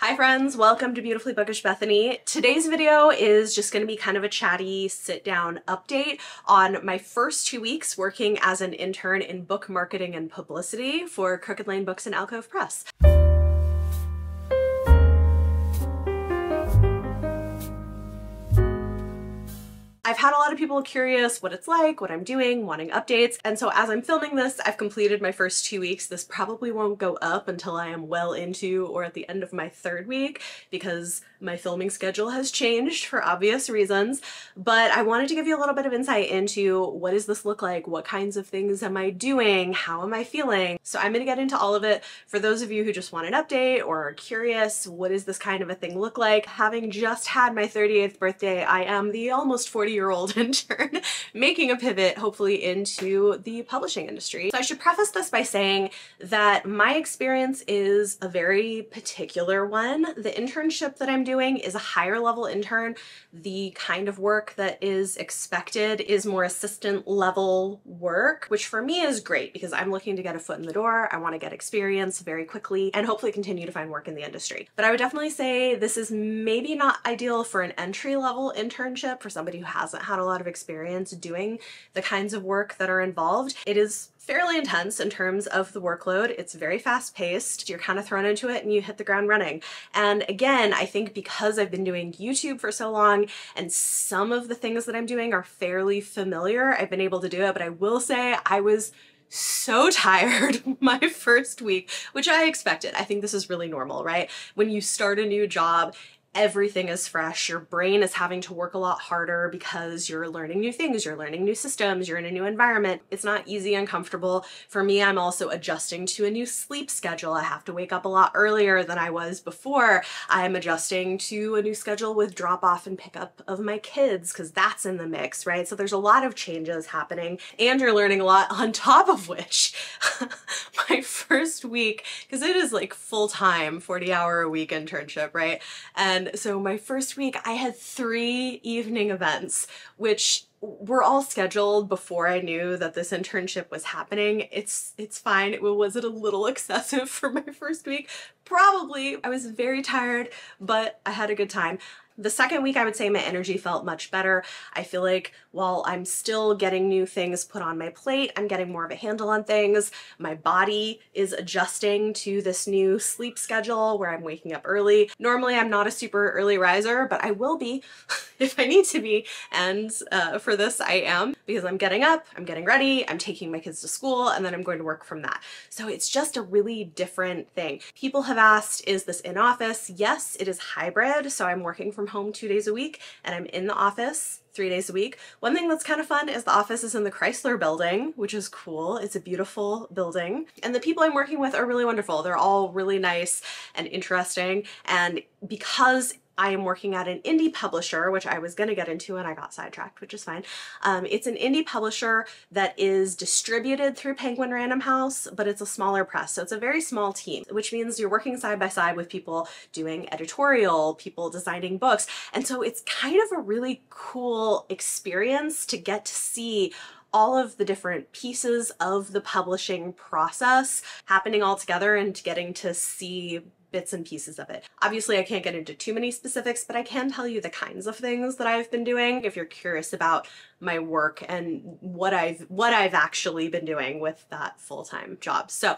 Hi friends, welcome to Beautifully Bookish Bethany. Today's video is just going to be kind of a chatty sit-down update on my first 2 weeks working as an intern in book marketing and publicity for Crooked Lane Books and Alcove Press. I've had a lot of people curious what it's like, what I'm doing, wanting updates, and so as I'm filming this, I've completed my first 2 weeks. This probably won't go up until I am well into or at the end of my third week because my filming schedule has changed for obvious reasons, but I wanted to give you a little bit of insight into what does this look like, what kinds of things am I doing, how am I feeling? So I'm going to get into all of it. For those of you who just want an update or are curious, what does this kind of a thing look like? Having just had my 38th birthday, I am the almost 40-year-old intern making a pivot hopefully into the publishing industry. So I should preface this by saying that my experience is a very particular one. The internship that I'm doing is a higher level intern. The kind of work that is expected is more assistant level work, which for me is great because I'm looking to get a foot in the door. I want to get experience very quickly and hopefully continue to find work in the industry. But I would definitely say this is maybe not ideal for an entry level internship for somebody who hasn't had a lot of experience doing the kinds of work that are involved. It is fairly intense in terms of the workload. It's very fast paced. You're kind of thrown into it and you hit the ground running. And again, I think because I've been doing YouTube for so long and some of the things that I'm doing are fairly familiar, I've been able to do it. But I will say I was so tired my first week, which I expected. I think this is really normal, right? When you start a new job, everything is fresh. Your brain is having to work a lot harder because you're learning new things, you're learning new systems, you're in a new environment. It's not easy and comfortable. For me, I'm also adjusting to a new sleep schedule. I have to wake up a lot earlier than I was before. I'm adjusting to a new schedule with drop off and pickup of my kids because that's in the mix, right? So there's a lot of changes happening and you're learning a lot on top of which my first week, because it is like full-time 40-hour-a-week internship, right? And so my first week I had 3 evening events, which were all scheduled before I knew that this internship was happening. It's fine. Was it a little excessive for my first week? Probably. I was very tired, but I had a good time. The second week, I would say my energy felt much better. I feel like while I'm still getting new things put on my plate, I'm getting more of a handle on things. My body is adjusting to this new sleep schedule where I'm waking up early. Normally, I'm not a super early riser, but I will be if I need to be. And for this, I am because I'm getting up, I'm getting ready, I'm taking my kids to school, and then I'm going to work from that. So it's just a really different thing. People have asked, is this in office? Yes, it is hybrid. So I'm working from home 2 days a week and I'm in the office 3 days a week. One thing that's kind of fun is the office is in the Chrysler building, which is cool. It's a beautiful building. And the people I'm working with are really wonderful. They're all really nice and interesting. And because I am working at an indie publisher, which I was going to get into and I got sidetracked, which is fine. It's an indie publisher that is distributed through Penguin Random House, but it's a smaller press. So it's a very small team, which means you're working side by side with people doing editorial, people designing books. And so it's kind of a really cool experience to get to see all of the different pieces of the publishing process happening all together and getting to see bits and pieces of it. Obviously, I can't get into too many specifics, but I can tell you the kinds of things that I've been doing if you're curious about my work and what I've actually been doing with that full-time job. So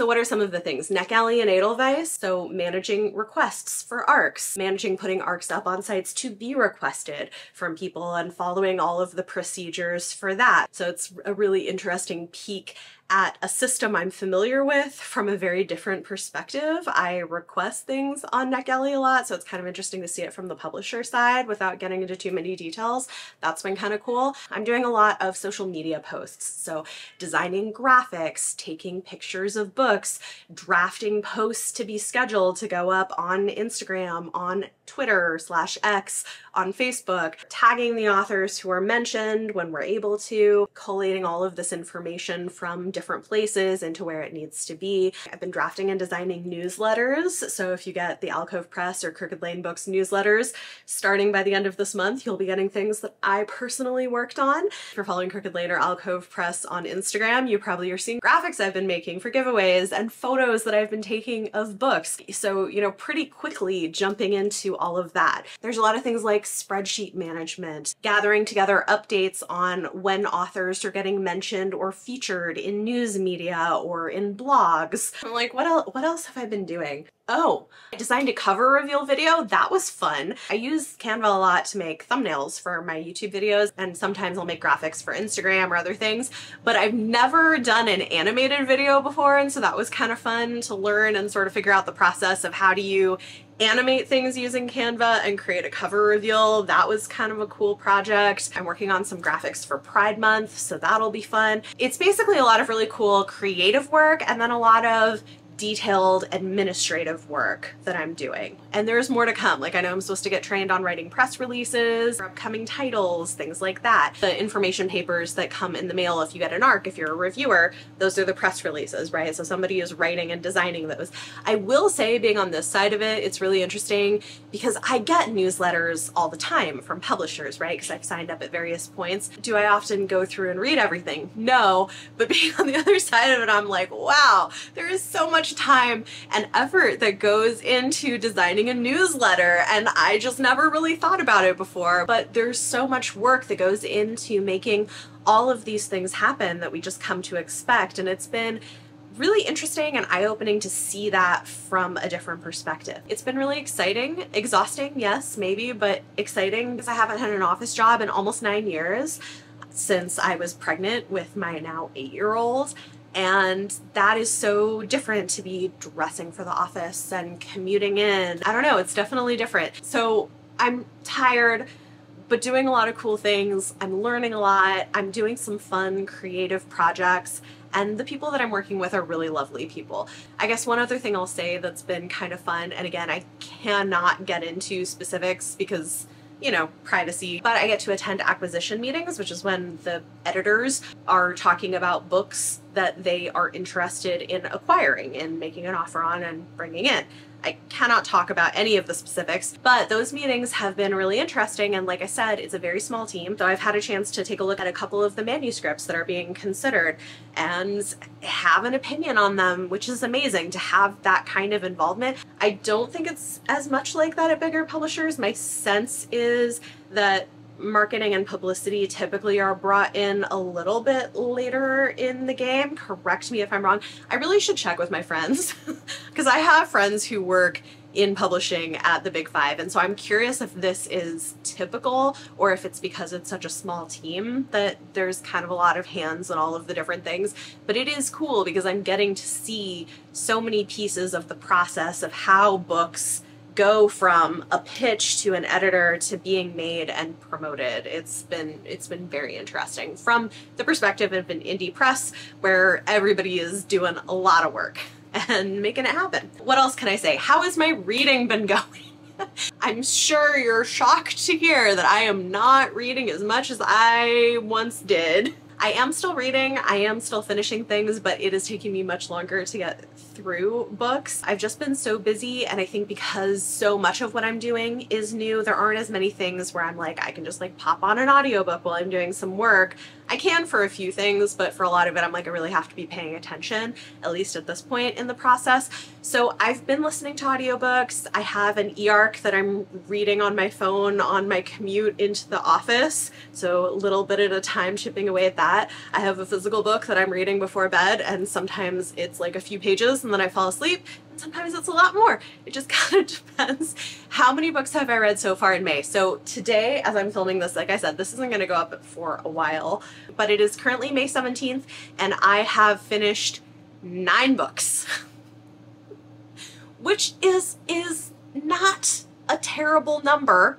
what are some of the things? NetGalley and Edelweiss, so managing requests for ARCs, managing putting ARCs up on sites to be requested from people and following all of the procedures for that. So it's a really interesting peek at a system I'm familiar with from a very different perspective. I request things on NetGalley a lot, so it's kind of interesting to see it from the publisher side without getting into too many details. That's been kind of cool. I'm doing a lot of social media posts, so designing graphics, taking pictures of books, drafting posts to be scheduled to go up on Instagram, on Twitter/X, on Facebook, tagging the authors who are mentioned when we're able to, collating all of this information from different places into where it needs to be. I've been drafting and designing newsletters, so if you get the Alcove Press or Crooked Lane Books newsletters, starting by the end of this month, you'll be getting things that I personally worked on. If you're following Crooked Lane or Alcove Press on Instagram, you probably are seeing graphics I've been making for giveaways and photos that I've been taking of books. So, you know, pretty quickly jumping into all of that. There's a lot of things like spreadsheet management, gathering together updates on when authors are getting mentioned or featured in news media or in blogs. I'm like, what else have I been doing? Oh, I designed a cover reveal video. That was fun. I use Canva a lot to make thumbnails for my YouTube videos, and sometimes I'll make graphics for Instagram or other things, but I've never done an animated video before, and so that was kind of fun to learn and sort of figure out the process of how do you animate things using Canva and create a cover reveal. That was kind of a cool project. I'm working on some graphics for Pride Month, so that'll be fun. It's basically a lot of really cool creative work and then a lot of detailed administrative work that I'm doing. And there's more to come. Like, I know I'm supposed to get trained on writing press releases, for upcoming titles, things like that. The information papers that come in the mail if you get an ARC, if you're a reviewer, those are the press releases, right? So somebody is writing and designing those. I will say, being on this side of it, it's really interesting because I get newsletters all the time from publishers, right? Because I've signed up at various points. Do I often go through and read everything? No, but being on the other side of it, I'm like, wow, there is so much time and effort that goes into designing a newsletter, and I just never really thought about it before, but there's so much work that goes into making all of these things happen that we just come to expect, and it's been really interesting and eye-opening to see that from a different perspective. It's been really exciting, exhausting, yes, maybe, but exciting because I haven't had an office job in almost 9 years since I was pregnant with my now 8-year-old. And that is so different to be dressing for the office and commuting in. I don't know, it's definitely different. So I'm tired, but doing a lot of cool things. I'm learning a lot. I'm doing some fun, creative projects. And the people that I'm working with are really lovely people. I guess one other thing I'll say that's been kind of fun, and again, I cannot get into specifics because, you know, privacy, but I get to attend acquisition meetings, which is when the editors are talking about books that they are interested in acquiring and making an offer on and bringing in. I cannot talk about any of the specifics, but those meetings have been really interesting, and like I said, it's a very small team, so I've had a chance to take a look at a couple of the manuscripts that are being considered and have an opinion on them, which is amazing to have that kind of involvement. I don't think it's as much like that at bigger publishers. My sense is that marketing and publicity typically are brought in a little bit later in the game. Correct me if I'm wrong. I really should check with my friends because I have friends who work in publishing at the Big Five, and so I'm curious if this is typical or if it's because it's such a small team that there's kind of a lot of hands on all of the different things. But it is cool because I'm getting to see so many pieces of the process of how books go from a pitch to an editor to being made and promoted. It's been very interesting from the perspective of an indie press where everybody is doing a lot of work and making it happen. What else can I say? How has my reading been going? I'm sure you're shocked to hear that I am not reading as much as I once did. I am still reading, I am still finishing things, but it is taking me much longer to get through books. I've just been so busy, and I think because so much of what I'm doing is new, there aren't as many things where I'm like, I can just like pop on an audiobook while I'm doing some work. I can for a few things, but for a lot of it, I'm like, I really have to be paying attention, at least at this point in the process. So I've been listening to audiobooks. I have an e-arc that I'm reading on my phone on my commute into the office. So a little bit at a time, chipping away at that. I have a physical book that I'm reading before bed, and sometimes it's like a few pages and then I fall asleep. Sometimes it's a lot more. It just kind of depends. How many books have I read so far in May? So today, as I'm filming this, like I said, this isn't going to go up for a while, but it is currently May 17th, and I have finished 9 books, which is not a terrible number.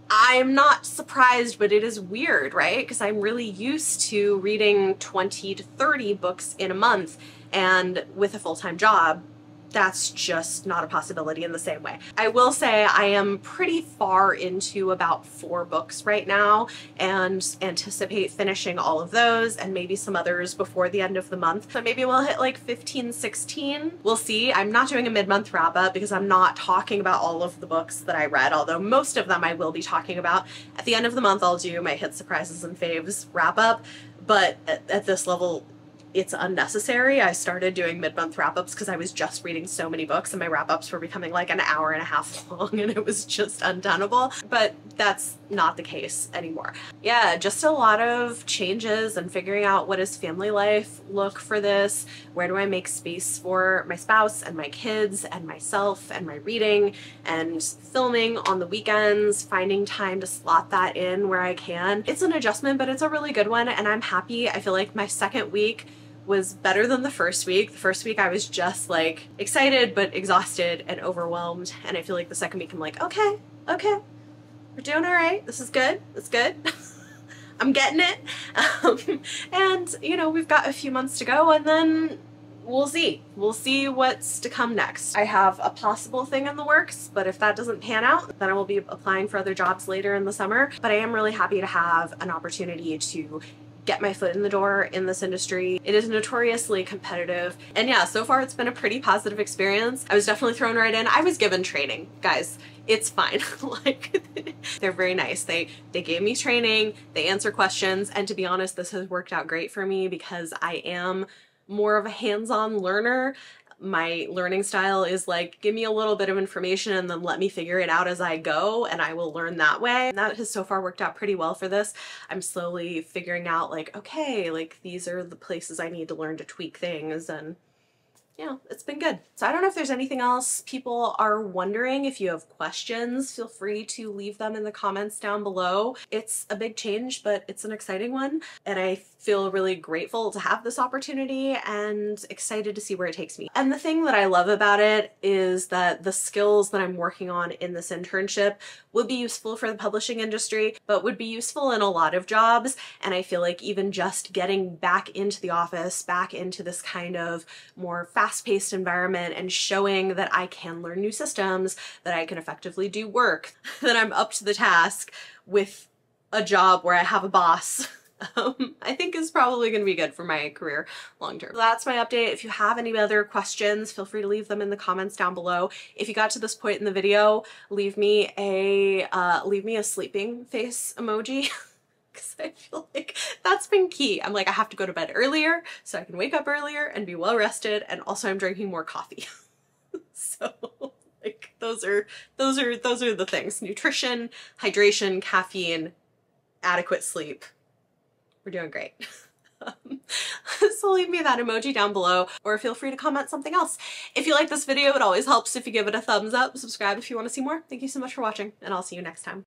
I'm not surprised, but it is weird, right? Because I'm really used to reading 20 to 30 books in a month, and with a full-time job, that's just not a possibility in the same way. I will say I am pretty far into about 4 books right now and anticipate finishing all of those and maybe some others before the end of the month. So maybe we'll hit like 15, 16. We'll see. I'm not doing a mid-month wrap-up because I'm not talking about all of the books that I read, although most of them I will be talking about. At the end of the month, I'll do my hit surprises and faves wrap-up, but at this level, it's unnecessary. I started doing mid-month wrap-ups because I was just reading so many books and my wrap-ups were becoming like an hour and a half long and it was just untenable, but that's not the case anymore. Yeah, just a lot of changes and figuring out what does family life look for this, where do I make space for my spouse and my kids and myself and my reading and filming on the weekends, finding time to slot that in where I can. It's an adjustment, but it's a really good one and I'm happy. I feel like my second week was better than the first week. The first week I was just like excited but exhausted and overwhelmed, and I feel like the second week I'm like, okay, we're doing all right. This is good. It's good. I'm getting it. And you know, we've got a few months to go and then we'll see. We'll see what's to come next. I have a possible thing in the works, but if that doesn't pan out, then I will be applying for other jobs later in the summer. But I am really happy to have an opportunity to get my foot in the door in this industry. It is notoriously competitive. And yeah, so far it's been a pretty positive experience. I was definitely thrown right in. I was given training, guys. It's fine. Like, they're very nice. They gave me training, they answer questions, and to be honest, this has worked out great for me because I am more of a hands-on learner. My learning style is like, give me a little bit of information and then let me figure it out as I go and I will learn that way. And that has so far worked out pretty well for this. I'm slowly figuring out like, okay, like these are the places I need to learn to tweak things, and yeah, it's been good. So I don't know if there's anything else people are wondering. If you have questions, feel free to leave them in the comments down below. It's a big change, but it's an exciting one. And I feel really grateful to have this opportunity and excited to see where it takes me. And the thing that I love about it is that the skills that I'm working on in this internship would be useful for the publishing industry, but would be useful in a lot of jobs. And I feel like even just getting back into the office, back into this kind of more fast-paced environment and showing that I can learn new systems, that I can effectively do work, that I'm up to the task with a job where I have a boss, I think is probably going to be good for my career long term. So that's my update. If you have any other questions, feel free to leave them in the comments down below. If you got to this point in the video, leave me a sleeping face emoji. Because I feel like that's been key. I'm like, I have to go to bed earlier so I can wake up earlier and be well rested, and also I'm drinking more coffee. So like those are the things. Nutrition, hydration, caffeine, adequate sleep. We're doing great. So leave me that emoji down below, or feel free to comment something else. If you like this video, it always helps if you give it a thumbs up. Subscribe if you want to see more. Thank you so much for watching, and I'll see you next time.